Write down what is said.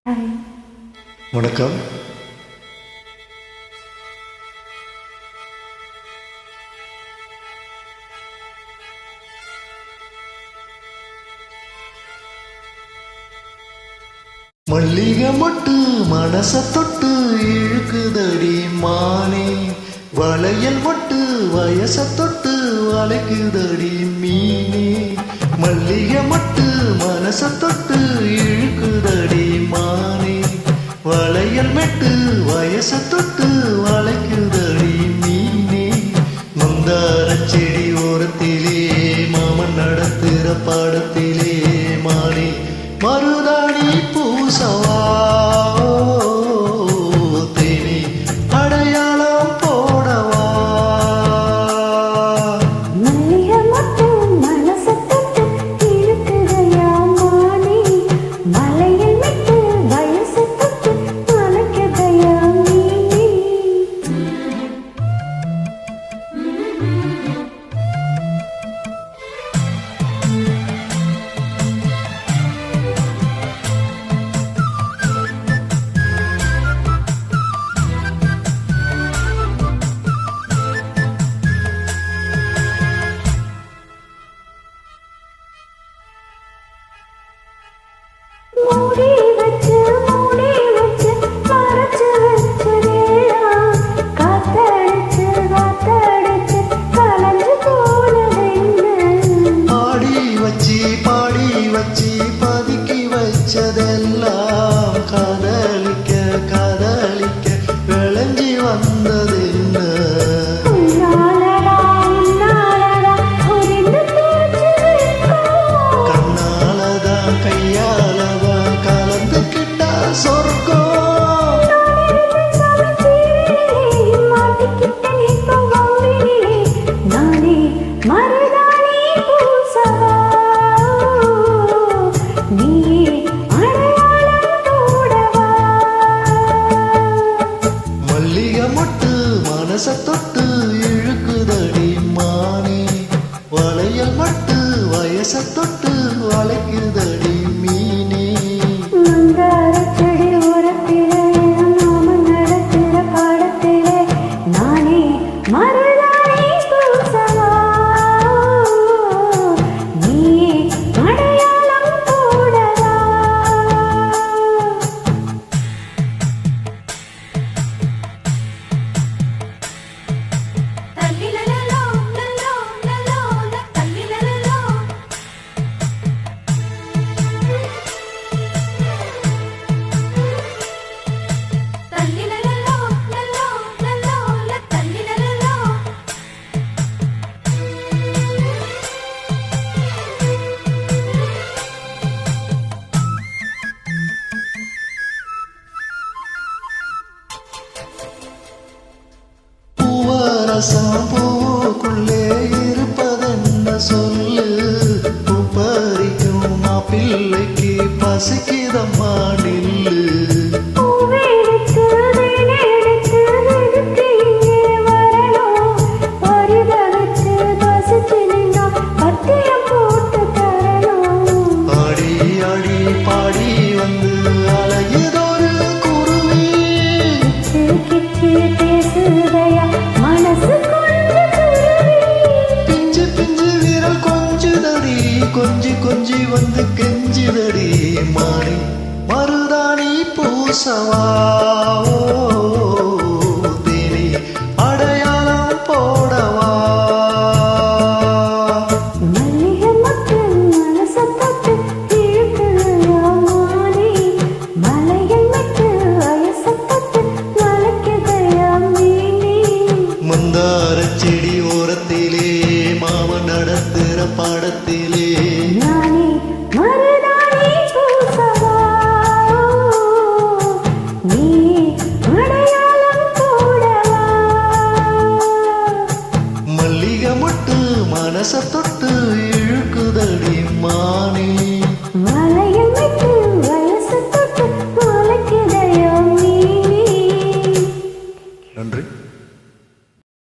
வணக்கம். மல்லிகை மொட்டு மனச தொட்டு இழுக்குதடி மானே, வளையல் மொட்டு வயச தொட்டு வளைக்குதடி மீனே. மல்லிகை மொட்டு மனச தொட்டு இழுக்குதடி மானே, வளையல் மெட்டு வயச தொட்டு வளைக்குதடி மீனே. மந்தார செடி ஓரத்திலே மாமன் நடத்துற பாடத்திலே மானே, மருதாணி பூசவா தேனி அடையாளம் போடவா. மல்லிகை மொட்டு மனச தொட்டு இழுக்குதையா மானே, வளையல் மெட்டு வயச தொட்டு வளைக்குதையா மீனே. மூடி வச்சு மறைச்சு வச்சதெல்லாம் காத்தடிச்சு கலந்து போனதென்ன. ஆடி வச்சி பாடி வச்சி பதுக்கி வச்சதெல்லாம் காதலிக்க காதலிக்க விளைஞ்சி வந்ததென்ன. உன்னாலடா உரிந்து போச்சு வெட்கம். கண்ணாலதான் கையாலதான் கலந்துக்கிட்டா சொர்க்கம். மல்லிகை மொட்டு மனச தொட்டு இழுக்குதடி மானே, வளையல் மட்டு வயச தொட்டு வளைக்குதடி மீனே. பூவரசம் பூவுக்குள்ளே இருப்பதென்ன சொல்லு, பூ பறிக்கும் மாப்பிள்ளைக்கு பசிக்குதம்மா நில்லு. ஆடி ஆடி பாடி வந்து அலையுதொரு குருவி, பிஞ்சு பிஞ்சு விரல் கொஞ்சுதடி கொஞ்சி கொஞ்சி வந்து கெஞ்சுதடி மாறி மருதாணி பூசவா தேனி அடையாளம் போடவா. மந்தார செடி ஓரத்திலே மாமன் நடத்துற பாடத்திலே மல்லிகை மொட்டு மனச தொட்டு இழுக்குதடி மானே.